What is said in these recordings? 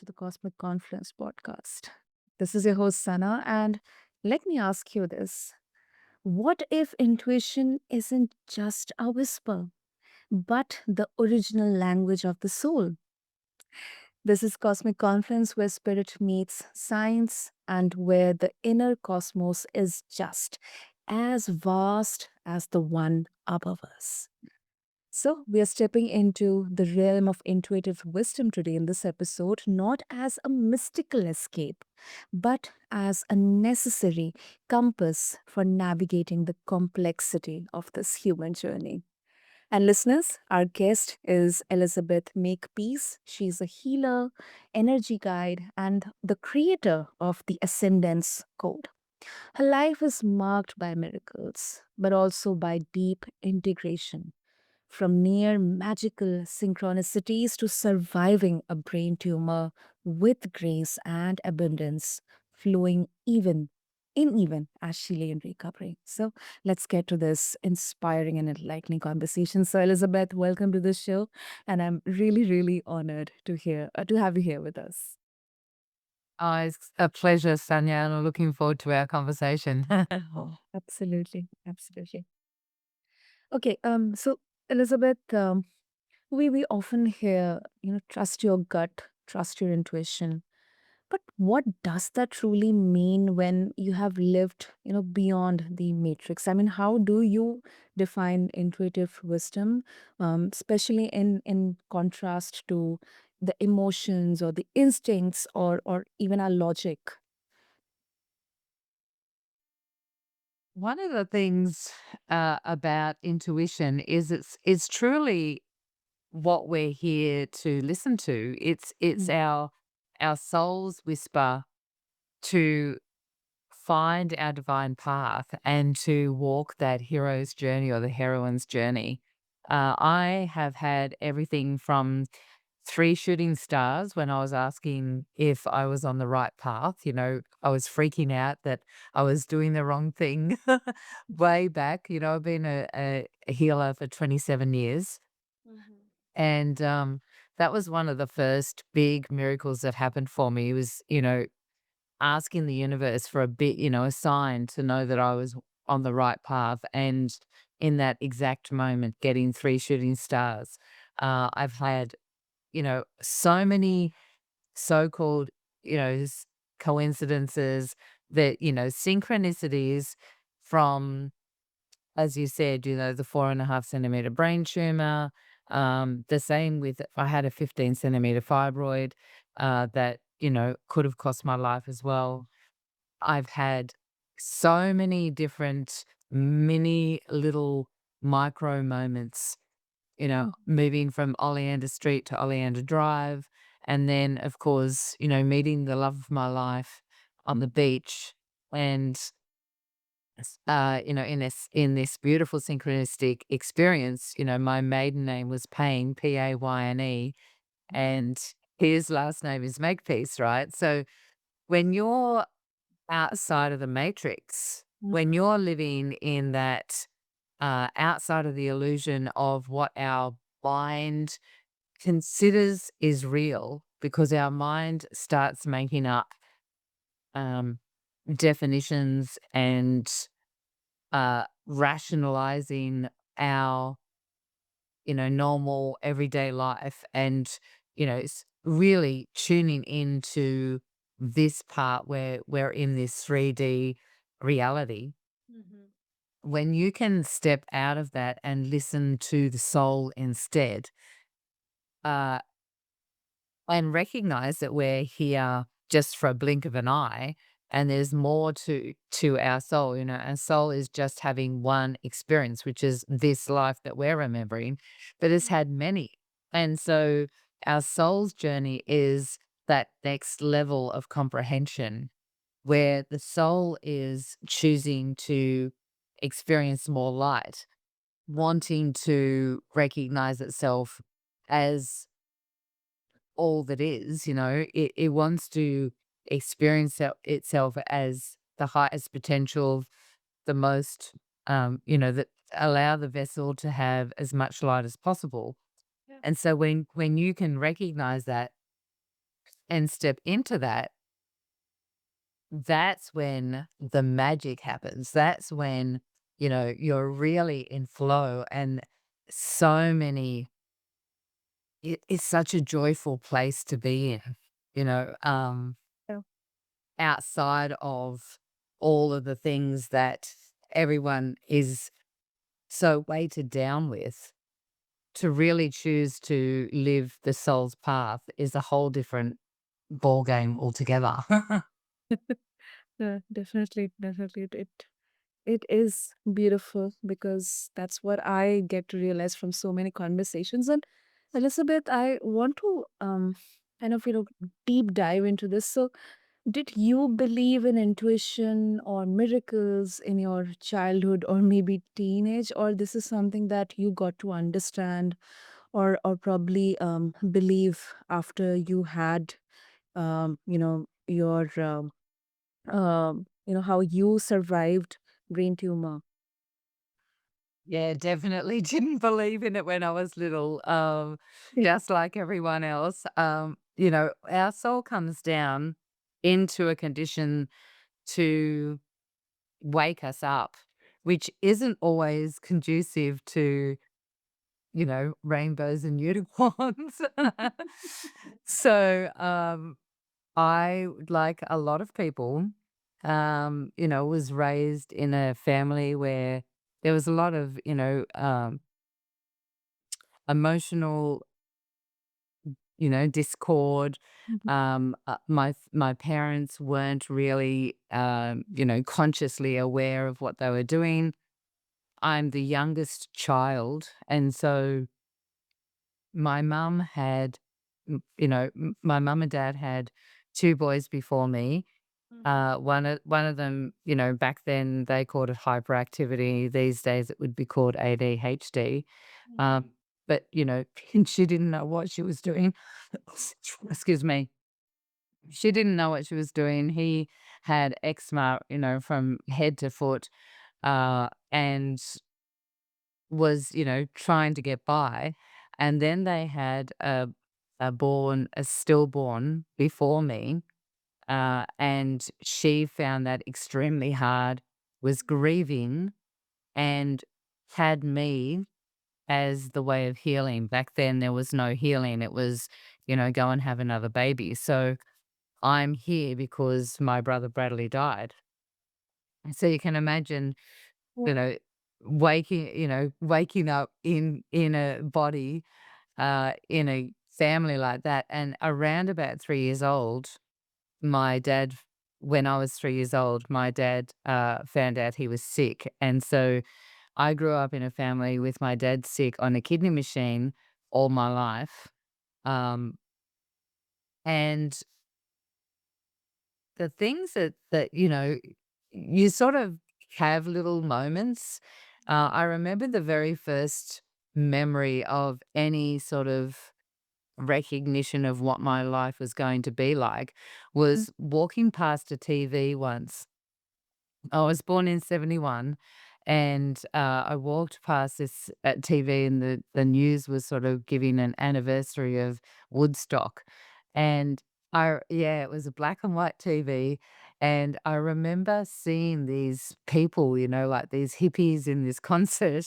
the Cosmic Confluence podcast. This is your host, Sana, and let me ask you this. What if intuition isn't just a whisper, but the original language of the soul? This is Cosmic Confluence, where spirit meets science and where the inner cosmos is just as vast as the one above us. So, we are stepping into the realm of intuitive wisdom today in this episode, not as a mystical escape, but as a necessary compass for navigating the complexity of this human journey. And listeners, our guest is Elizabeth Makepeace. She's a healer, energy guide, and the creator of the Ascendance Code. Her life is marked by miracles, but also by deep integration from near magical synchronicities to surviving a brain tumor with grace and abundance flowing even as she lay in recovery. So let's get to this inspiring and enlightening conversation. So Elizabeth, welcome to the show, and I'm really honored to have you here with us. Oh, it's a pleasure, Sanya, and I'm looking forward to our conversation. Oh, absolutely. Okay, so Elizabeth, we often hear, trust your gut, trust your intuition. But what does that truly mean when you have lived, beyond the matrix? I mean, how do you define intuitive wisdom, especially in contrast to the emotions or the instincts or even our logic? One of the things about intuition is it's truly what we're here to listen to. It's Mm. our soul's whisper to find our divine path and to walk that hero's journey or the heroine's journey. I have had everything from three shooting stars when I was asking if I was on the right path. I was freaking out that I was doing the wrong thing way back. I've been a healer for 27 years. Mhm. And that was one of the first big miracles that happened for me was, asking the universe for a bit, a sign to know that I was on the right path. And in that exact moment, getting three shooting stars. I've had, so many so-called, coincidences that, synchronicities from, as you said, the 4.5 centimeter brain tumor. The same with, I had a 15 centimeter fibroid that, could have cost my life as well. I've had so many different mini little micro moments, moving from Oleander Street to Oleander Drive. And then, of course, meeting the love of my life on the beach. And, in this beautiful synchronistic experience, my maiden name was Payne, Payne, and his last name is Makepeace, right? So when you're outside of the matrix, when you're living in that outside of the illusion of what our mind considers is real, because our mind starts making up um, definitions and rationalizing our, normal everyday life and, really tuning into this part where we're in this 3D reality. Mhm. When you can step out of that and listen to the soul instead, uh, and recognize that we're here just for a blink of an eye, and there's more to our soul. Our soul is just having one experience, which is this life that we're remembering, but it's had many. And so our soul's journey is that next level of comprehension where the soul is choosing to experience more light, wanting to recognize itself as all that is, it wants to experience itself as the highest potential, the most, that allow the vessel to have as much light as possible. Yeah. And so when you can recognize that, and step into that, that's when the magic happens. That's when, you're really in flow and so many it's such a joyful place to be in, you know, um, Yeah. outside of all of the things that everyone is so weighted down with. To really choose to live the soul's path is a whole different ball game altogether. Yeah, definitely, definitely. It is beautiful because that's what I get to realize from so many conversations. And Elizabeth, I want to kind of deep dive into this. So, did you believe in intuition or miracles in your childhood or maybe teenage, or this is something that you got to understand or probably believe after you had your how you survived brain tumor? Yeah, definitely didn't believe in it when I was little, Yeah. just like everyone else. Our soul comes down into a condition to wake us up, which isn't always conducive to, rainbows and unicorns. So, I, like a lot of people, was raised in a family where there was a lot of, emotional, discord. Mhm. My parents weren't really, consciously aware of what they were doing. I'm the youngest child, and so my mum had, my mum and dad had 2 boys before me. Mhm. One of them, back then they called it hyperactivity. These days it would be called ADHD. Mhm. Um, but, she didn't know what she was doing. Excuse me. She didn't know what she was doing. He had eczema, from head to foot, and was, trying to get by. And then they had a stillborn before me, and she found that extremely hard, was grieving, and had me as the way of healing. Back then, there was no healing. It was, go and have another baby. So I'm here because my brother Bradley died. So you can imagine, Yeah. you know, waking up in a body, in a family like that. And around about 3 years old, my dad when I was 3 years old, my dad, found out he was sick, and so I grew up in a family with my dad sick on a kidney machine all my life, um, and the things that, you sort of have little moments. I remember the very first memory of any sort of recognition of what my life was going to be like Mhm. was walking past a TV once. I was born in '71, and, I walked past this, TV, and the news was sort of giving an anniversary of Woodstock, and yeah, it was a black and white TV, and I remember seeing these people, like these hippies in this concert,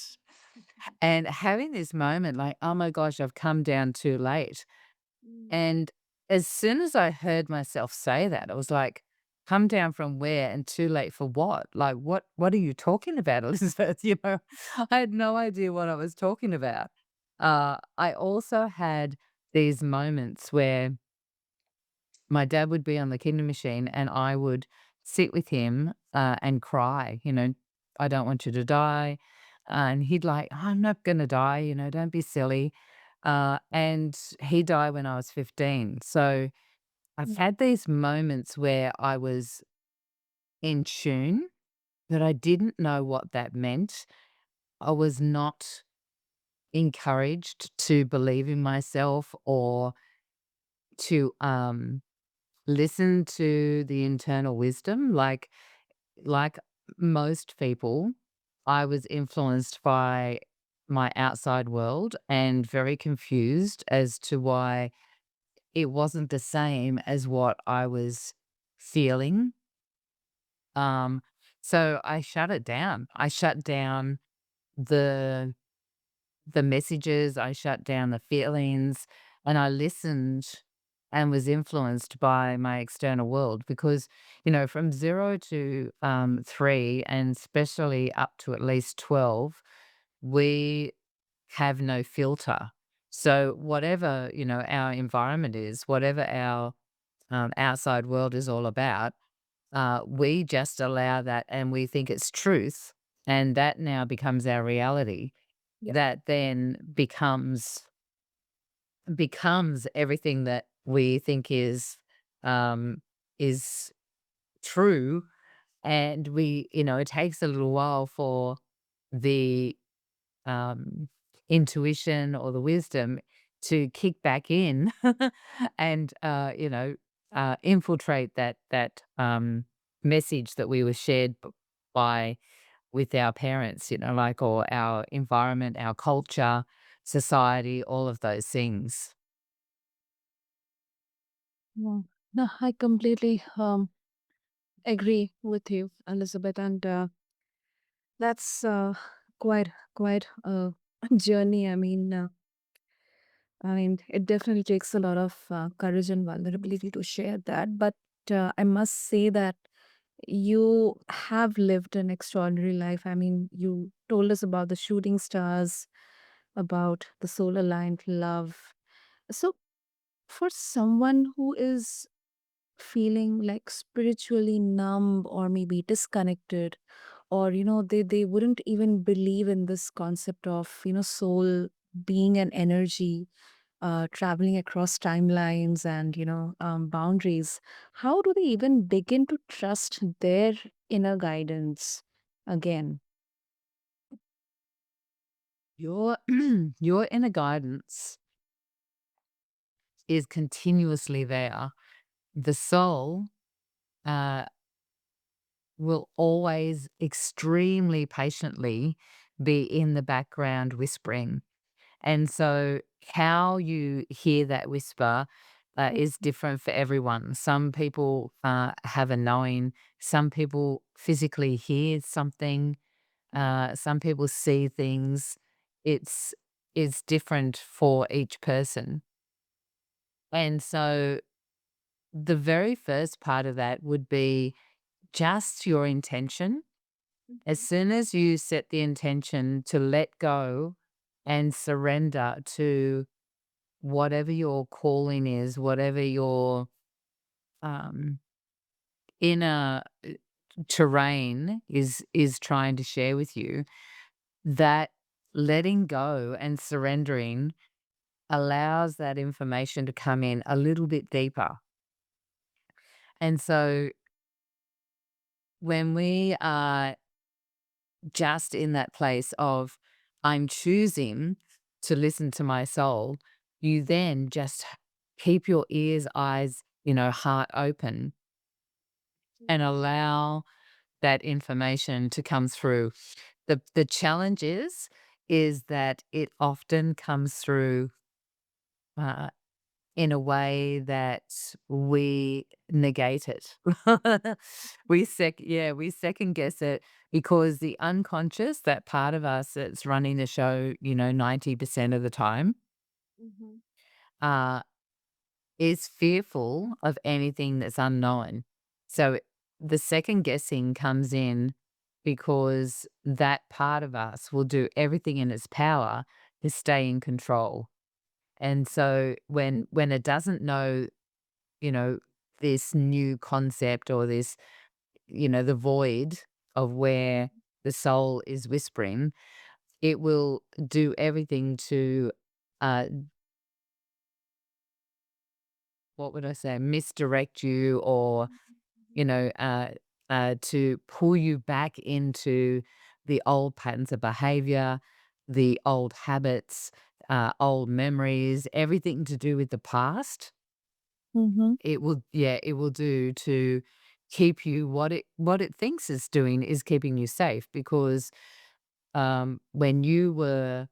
and having this moment like, "Oh my gosh, I've come down too late." Mm. And as soon as I heard myself say that, I was like, "Come down from where and too late for what? Like, what are you talking about, Elizabeth?" I had no idea what I was talking about. I also had these moments where my dad would be on the kidney machine and I would sit with him, and cry, "I don't want you to die." And he'd like, "I'm not gonna die, don't be silly." And he died when I was 15. So I've Mm. had these moments where I was in tune, but I didn't know what that meant. I was not encouraged to believe in myself or to, listen to the internal wisdom. Like most people, I was influenced by my outside world and very confused as to why it wasn't the same as what I was feeling. Um, so I shut it down. I shut down the messages, I shut down the feelings, and I listened and was influenced by my external world because, from 0 to, 3, and especially up to at least 12, we have no filter. So whatever, our environment is, whatever our, outside world is all about, we just allow that and we think it's truth, and that now becomes our reality. Yeah. That then becomes everything that we think um, is true, and it takes a little while for the, um, intuition or the wisdom to kick back in and, infiltrate that message that we were shared by with our parents, like, or our environment, our culture, society, all of those things. Yeah. No, I completely agree with you, Elizabeth, and that's quite a journey. I mean, it definitely takes a lot of courage and vulnerability to share that. But I must say that you have lived an extraordinary life. I mean, you told us about the shooting stars, about the soul aligned love. So, for someone who is feeling like spiritually numb or maybe disconnected, or they wouldn't even believe in this concept of soul being an energy traveling across timelines and boundaries, how do they even begin to trust their inner guidance again? Your your inner guidance is continuously there. The soul, uh, will always extremely patiently be in the background whispering. And so how you hear that whisper, is different for everyone. Some people, have a knowing, some people physically hear something, some people see things. It's it's different for each person. And so the very first part of that would be just your intention. As soon as you set the intention to let go and surrender to whatever your calling is, whatever your, um, inner, terrain is trying to share with you, that letting go and surrendering allows that information to come in a little bit deeper. And so when we are just in that place of, I'm choosing to listen to my soul, you then just keep your ears, eyes, heart open and allow that information to come through. The challenge is that it often comes through, uh, in a way that we negate it. We second guess it because the unconscious, that part of us that's running the show, 90% of the time, Mhm. uh, is fearful of anything that's unknown. So the second guessing comes in because that part of us will do everything in its power to stay in control. And so when it doesn't know, you know, this new concept or this, the void of where the soul is whispering, it will do everything to, uh, what would I say, misdirect you or, to pull you back into the old patterns of behavior, the old habits, old memories, everything to do with the past. Mhm. It will do to keep you what it thinks it's doing is keeping you safe because, when you were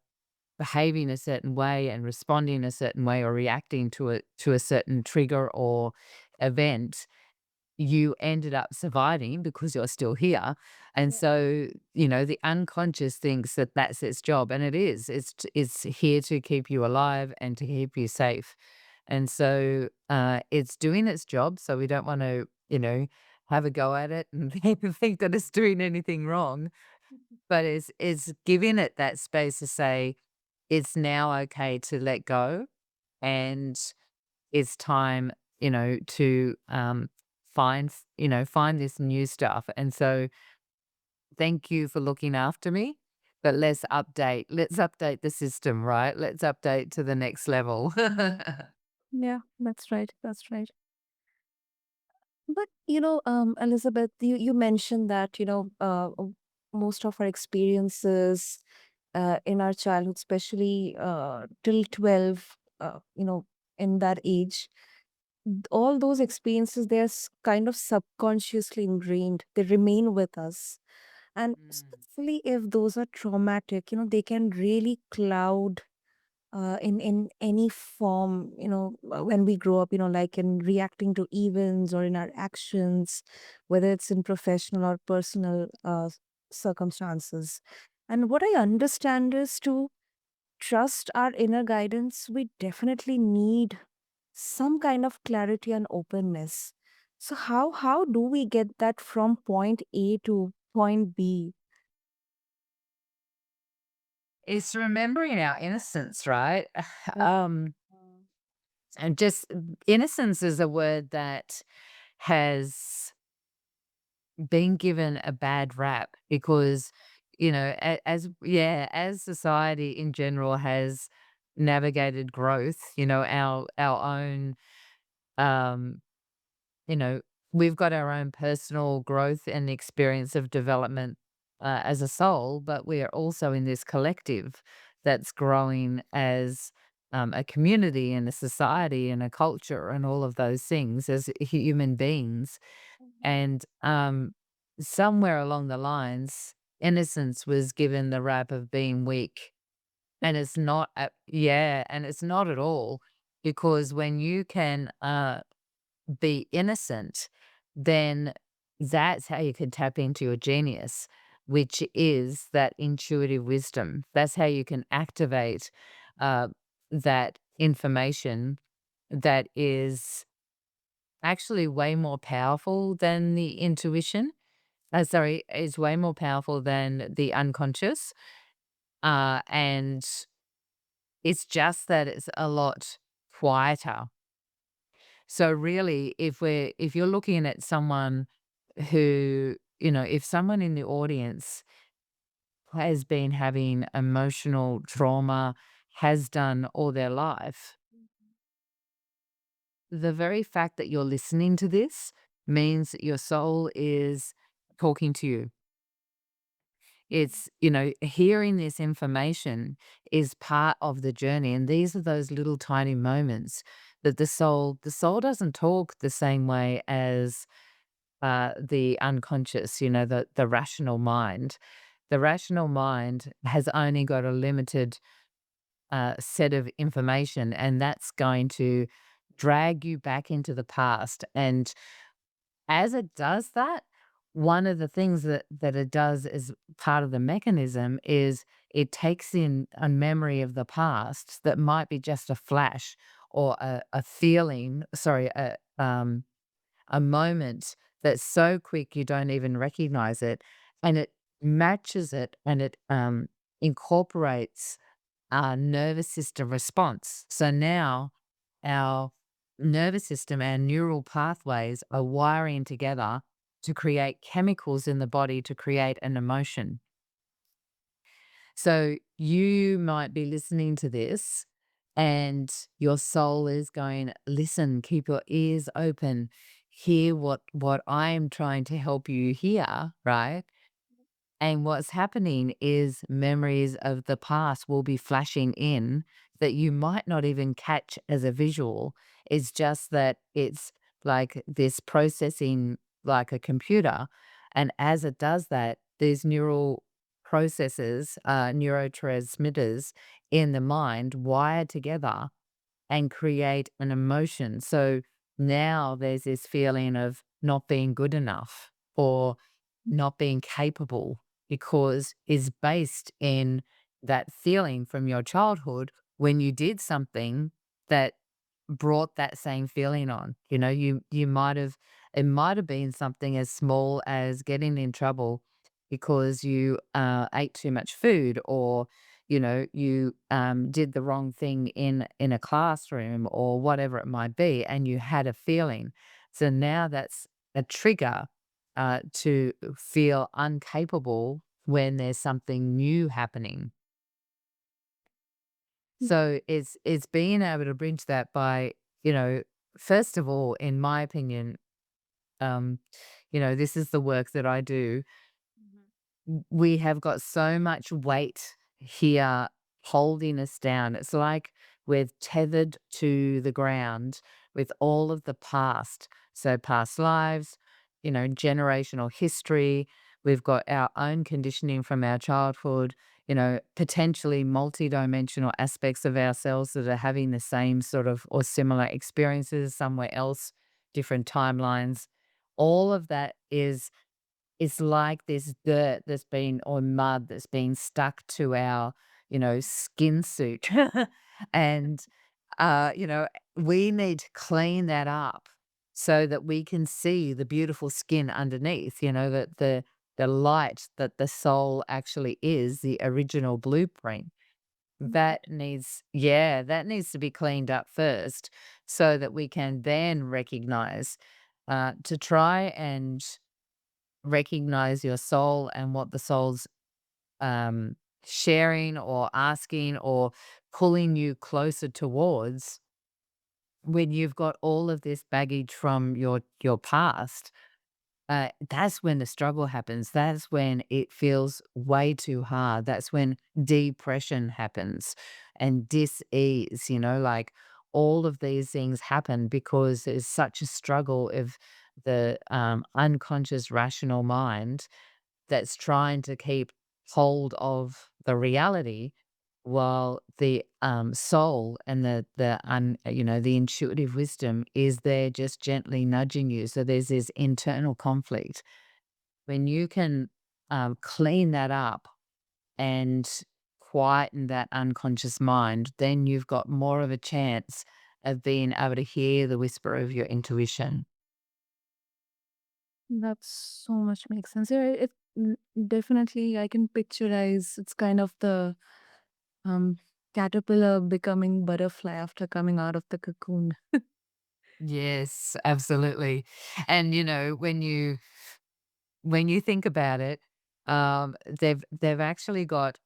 behaving a certain way and responding a certain way or reacting to a certain trigger or event, you ended up surviving because you're still here. And Yeah. so, the unconscious thinks that that's its job, and it is. It's here to keep you alive and to keep you safe. And so, it's doing its job, so we don't wanna, have a go at it and think that it's doing anything wrong, but it's giving it that space to say, "It's now okay to let go, and it's time, to, find this new stuff." And so, thank you for looking after me, but let's update the system, right? Let's update to the next level. Yeah, that's right. That's right. But Elizabeth, you mentioned that most of our experiences in our childhood, especially till 12, in that age, all those experiences, kind of subconsciously ingrained. They remain with us, and Mm. especially if those are traumatic, they can really cloud in any form, when we grow up, like in reacting to events or in our actions, whether it's in professional or personal circumstances. And what I understand is to trust our inner guidance, we definitely need some kind of clarity and openness. So how do we get that from point A to point B? It's remembering our innocence, right? Yeah. Um, and just innocence is a word that has been given a bad rap because, as society in general has navigated growth, our own, um, you know, we've got our own personal growth and experience of development as a soul, but we are also in this collective that's growing as a community and a society and a culture and all of those things as human beings. And somewhere along the lines, innocence was given the rap of being weak. And it's not, and it's not at all, because when you can be innocent, then that's how you can tap into your genius, which is that intuitive wisdom. That's how you can activate uh, that information that is actually way more powerful than the intuition. Sorry, is way more powerful than the unconscious. And it's just that it's a lot quieter. So really, if you're looking at someone who, if someone in the audience has been having emotional trauma, has done all their life, the very fact that you're listening to this means that your soul is talking to you. It's, hearing this information is part of the journey. And these are those little tiny moments that the soul doesn't talk the same way as the unconscious, the rational mind. The rational mind has only got a limited set of information, and that's going to drag you back into the past. And as it does that, one of the things that it does as part of the mechanism is it takes in a memory of the past that might be just a flash or a feeling, sorry, a moment that's so quick you don't even recognize it, and it matches it, and it incorporates our nervous system response. So now our nervous system, our neural pathways are wiring together to create chemicals in the body to create an emotion. So you might be listening to this and your soul is going, listen, keep your ears open, hear what I'm trying to help you hear, right? And what's happening is memories of the past will be flashing in that you might not even catch as a visual. It's just that it's like this processing like a computer. And as it does that, these neural processes, neurotransmitters in the mind wire together and create an emotion. So now there's this feeling of not being good enough or not being capable because is based in that feeling from your childhood when you did something that brought that same feeling on. You know, you might have it might have been something as small as getting in trouble because you ate too much food, or you know you did the wrong thing in a classroom or whatever it might be, and you had a feeling. So now that's a trigger to feel incapable when there's something new happening. So it's being able to bridge that by, you know, first of all, in my opinion, um, you know, this is the work that I do. We have got so much weight here holding us down. It's like we're tethered to the ground with all of the past. So, past lives, you know, generational history. We've got our own conditioning from our childhood, you know, potentially multidimensional aspects of ourselves that are having the same sort of or similar experiences somewhere else, different timelines. All of that is it's like this dirt that's been or mud that's been stuck to our, you know, skin suit. And, you know, we need to clean that up so that we can see the beautiful skin underneath, you know, that the light that the soul actually is, the original blueprint. That Right. needs yeah, that needs to be cleaned up first so that we can then recognize, to try and recognize your soul and what the soul's um, sharing or asking or pulling you closer towards when you've got all of this baggage from your past. That's when the struggle happens. That's when it feels way too hard. That's when depression happens and dis-ease, you know, like all of these things happen because there's such a struggle of the unconscious rational mind that's trying to keep hold of the reality while the soul and you know, the intuitive wisdom is there just gently nudging you. So there's this internal conflict. When you can clean that up and quieten that unconscious mind, then you've got more of a chance of being able to hear the whisper of your intuition. That so much makes sense. Yeah, definitely I can picturize. It's kind of the um caterpillar becoming butterfly after coming out of the cocoon. Yes, absolutely. And you know, when you think about it, they've actually got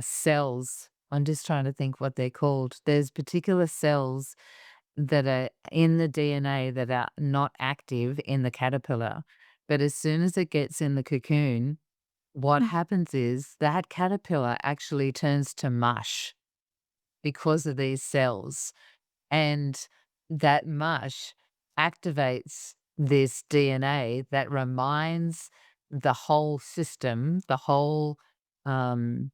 cells. I'm just trying to think what they're called. There's particular cells that are in the DNA that are not active in the caterpillar, but as soon as it gets in the cocoon, what happens is that caterpillar actually turns to mush because of these cells. And that mush activates this DNA that reminds the whole system, the whole um,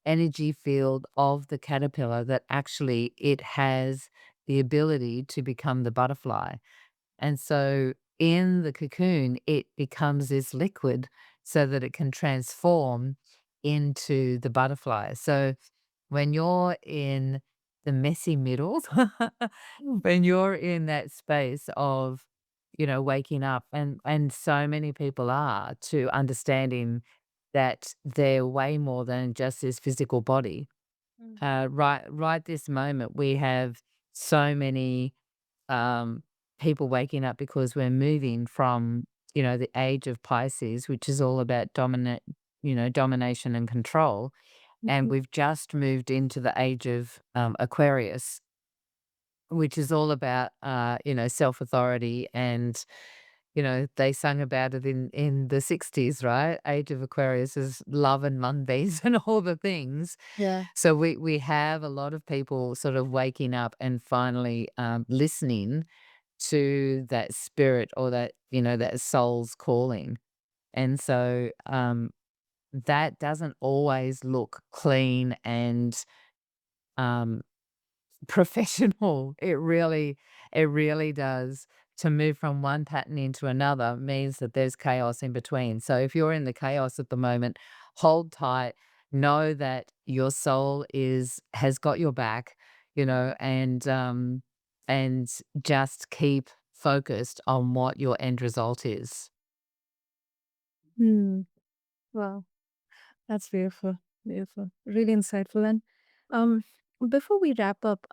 energy field of the caterpillar that actually it has the ability to become the butterfly. And so in the cocoon, it becomes this liquid so that it can transform into the butterfly. So when you're in the messy middle, when you're in that space of, you know, waking up and so many people are to understanding that they're way more than just this physical body. Right this moment, we have so many um, people waking up because we're moving from, you know, the age of Pisces, which is all about domination and control. And we've just moved into the age of Aquarius, which is all about, you know, self authority. And, you know, they sung about it in the 60s, right? Age of Aquarius is love and moonbeams and all the things. Yeah. So we have a lot of people sort of waking up and finally listening to that spirit or that, you know, that soul's calling. And so that doesn't always look clean and um, professional. It really does. To move from one pattern into another means that there's chaos in between. So if you're in the chaos at the moment, hold tight. Know that your soul has got your back, and just keep focused on what your end result is. Hmm. Wow. That's beautiful. Beautiful. Really insightful. And um, before we wrap up,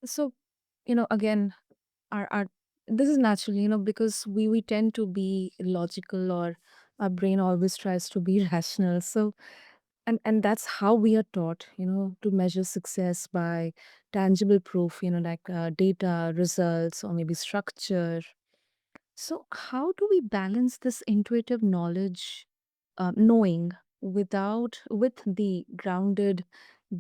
so again, our this is naturally, because we tend to be logical, or our brain always tries to be rational. So and that's how we are taught, to measure success by tangible proof, like data, results, or maybe structure. So, how do we balance this intuitive knowledge, knowing with the grounded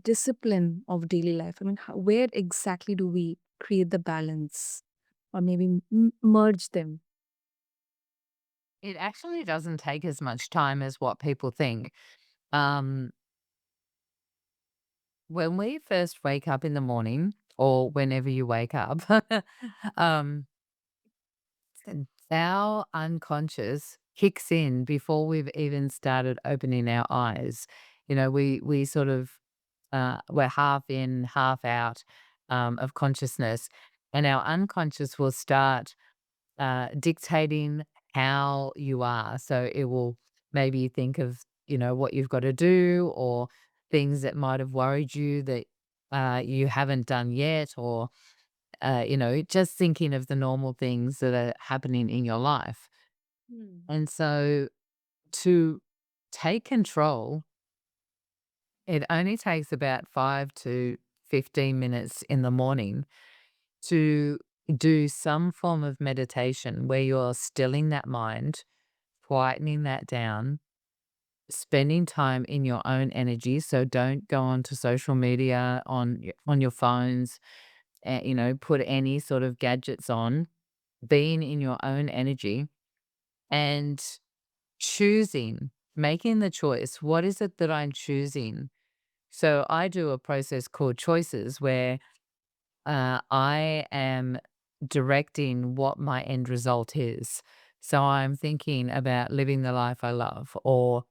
discipline of daily life? I mean, where exactly do we create the balance, or maybe merge them? It actually doesn't take as much time as what people think. Um, when we first wake up in the morning, or whenever you wake up, um, our unconscious kicks in before we've even started opening our eyes. We sort of we're half in, half out of consciousness, and our unconscious will start dictating how you are. So it will maybe think of, what you've got to do, or things that might have worried you that you haven't done yet, or, just thinking of the normal things that are happening in your life. Hmm. And so to take control, it only takes about 5 to 15 minutes in the morning to do some form of meditation where you're stilling that mind, quietening that down, spending time in your own energy. So don't go onto social media on your phones. Put any sort of gadgets on. Being in your own energy and choosing, making the choice. What is it that I'm choosing? So I do a process called choices where I am directing what my end result is. So I'm thinking about living the life I love, or,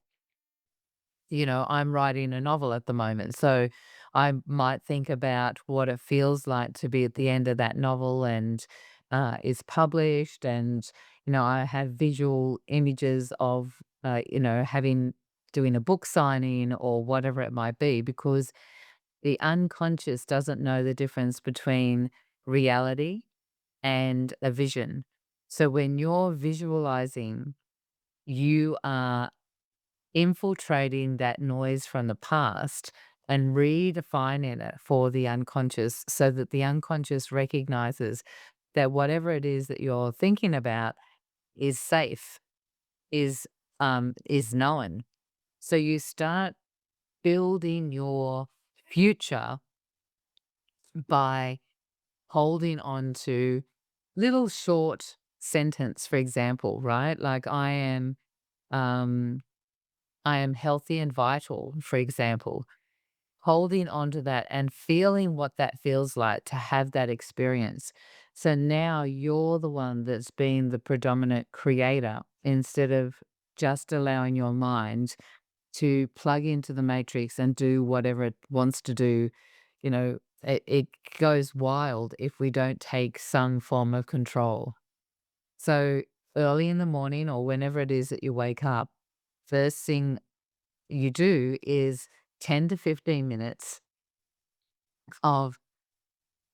I'm writing a novel at the moment. So I might think about what it feels like to be at the end of that novel and it's published. And, I have visual images of, doing a book signing or whatever it might be, because the unconscious doesn't know the difference between reality and a vision. So when you're visualizing, you are infiltrating that noise from the past and redefining it for the unconscious, so that the unconscious recognizes that whatever it is that you're thinking about is safe, is known. So you start building your future by holding on to little short sentence, for example, right? Like um, I am healthy and vital, for example. Holding on to that and feeling what that feels like to have that experience. So now you're the one that's being the predominant creator, instead of just allowing your mind to plug into the matrix and do whatever it wants to do. It goes wild if we don't take some form of control. So early in the morning, or whenever it is that you wake up, first thing you do is 10 to 15 minutes of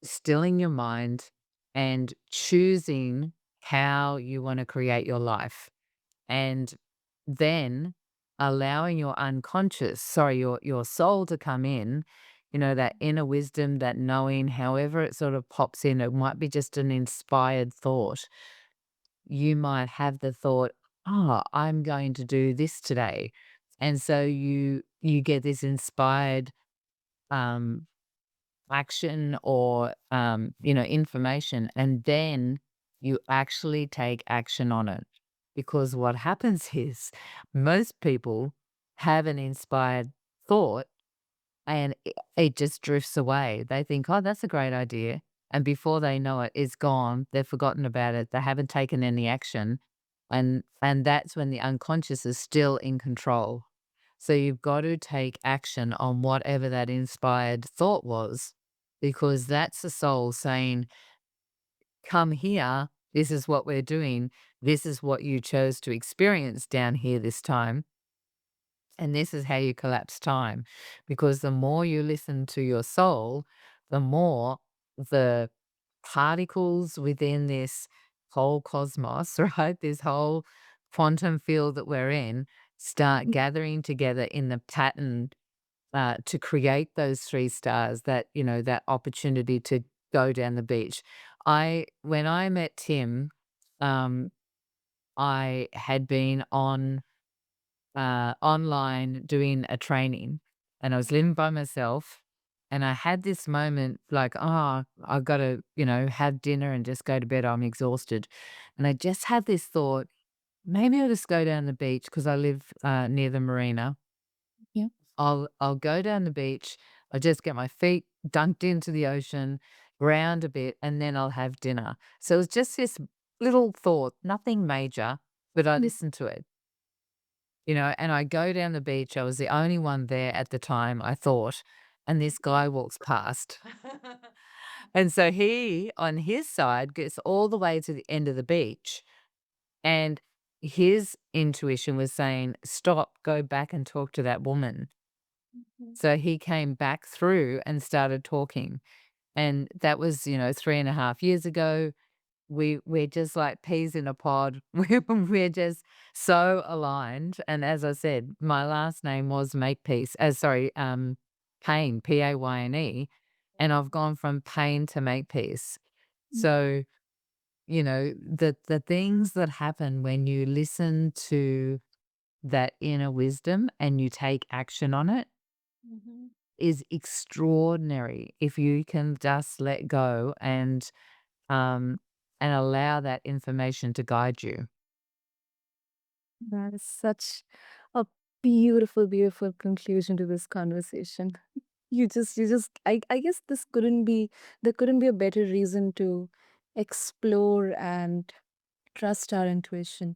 stilling your mind and choosing how you want to create your life. And then allowing your unconscious, sorry, your soul to come in, that inner wisdom, that knowing, however it sort of pops in. It might be just an inspired thought. You might have the thought, "Oh, I'm going to do this today." And so you get this inspired um action, or information, and then you actually take action on it. Because what happens is, most people have an inspired thought and it just drifts away. They think, "Oh, that's a great idea." And before they know it, it's gone. They've forgotten about it. They haven't taken any action. And that's when the unconscious is still in control. So you've got to take action on whatever that inspired thought was, because that's the soul saying, "Come here. This is what we're doing. This is what you chose to experience down here this time. And this is how you collapse time." Because the more you listen to your soul, the more the particles within this whole cosmos, right? This whole quantum field that we're in start gathering together in the pattern to create those three stars, that, that opportunity to go down the beach. When I met Tim, um, I had been online doing a training, and I was living by myself, and I had this moment like, "Oh, I've gotta, have dinner and just go to bed, I'm exhausted." And I just had this thought, "Maybe I'll just go down the beach because I live, near the marina. Yeah. I'll go down the beach, I'll just get my feet dunked into the ocean, ground a bit, and then I'll have dinner." So it was just this little thought, nothing major, but I Mm. listened to it. And I go down the beach. I was the only one there at the time, I thought, and this guy walks past. And so he, on his side, gets all the way to the end of the beach, and his intuition was saying, "Stop, go back and talk to that woman." Mhm. So he came back through and started talking, and that was, 3.5 years ago. We're just like peas in a pod. We're just so aligned, and as I said, my last name was Makepeace, sorry, Payne, Payne, and I've gone from pain to Makepeace. So, the things that happen when you listen to that inner wisdom and you take action on it Mhm. is extraordinary if you can just let go um, and allow that information to guide you. That is such a beautiful, beautiful conclusion to this conversation. I guess there couldn't be a better reason to explore and trust our intuition,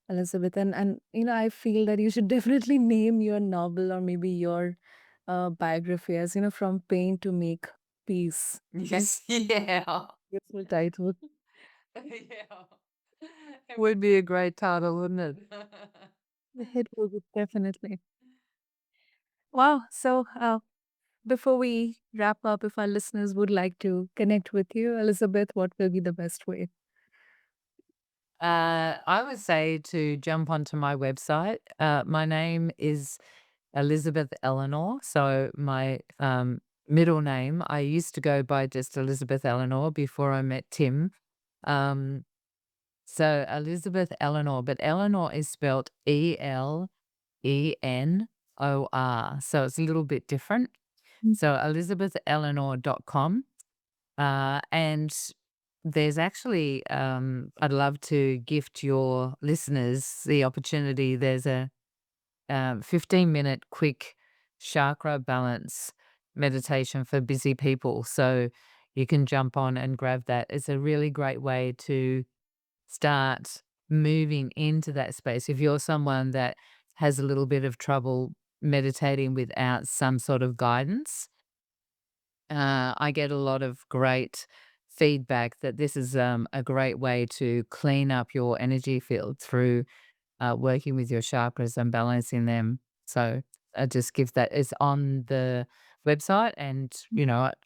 Elizabeth. And I feel that you should definitely name your novel or maybe your biography as, From Pain to Make Peace. Yes, yeah. Beautiful title. Yeah. It would be a great title, wouldn't it? It will be definitely. Wow. So, before we wrap up, if our listeners would like to connect with you, Elizabeth, what will be the best way? I would say to jump onto my website. My name is Elizabeth Elenor. So my middle name, I used to go by just Elizabeth Elenor before I met Tim. Um, so Elizabeth Elenor, but Eleanor is spelled Elenor. So it's a little bit different. Mm. So elizabetheleanor.com. And there's actually, I'd love to gift your listeners the opportunity. There's a 15-minute quick chakra balance meditation for busy people. So you can jump on and grab that. It's a really great way to start moving into that space. If you're someone that has a little bit of trouble meditating without some sort of guidance, I get a lot of great feedback that this is a great way to clean up your energy field through working with your chakras and balancing them. So I just give that. It's on the website, and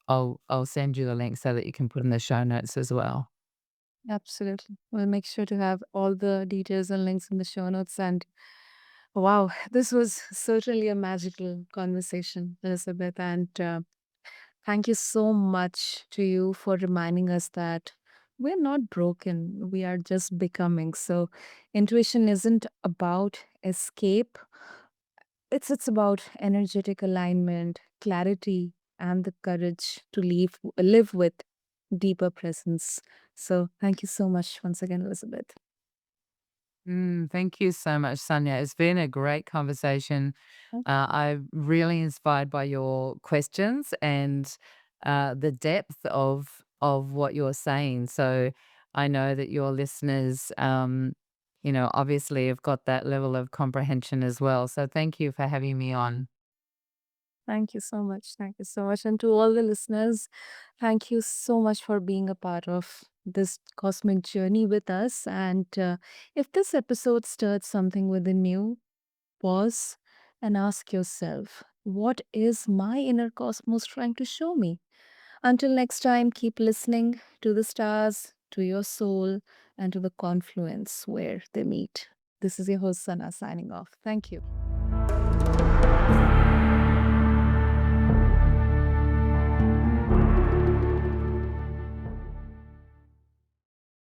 I'll send you the link so that you can put in the show notes as well. Absolutely. We'll make sure to have all the details and links in the show notes. And wow, this was certainly a magical conversation, Elizabeth. And thank you so much to you for reminding us that we're not broken, we are just becoming. So, intuition isn't about escape, it's about energetic alignment, clarity, and the courage to live with deeper presence. So, thank you so much once again, Elizabeth. Thank you so much, Sonia. It's been a great conversation. Mm. I'm really inspired by your questions and the depth of what you're saying. So I know that your listeners, obviously have got that level of comprehension as well. So thank you for having me on. Thank you so much. Thank you so much. And to all the listeners, thank you so much for being a part of this cosmic journey with us. And if this episode stirred something within you, pause and ask yourself, what is my inner cosmos trying to show me? Until next time, keep listening to the stars, to your soul, and to the confluence where they meet. This is your host, Sana, signing off. Thank you.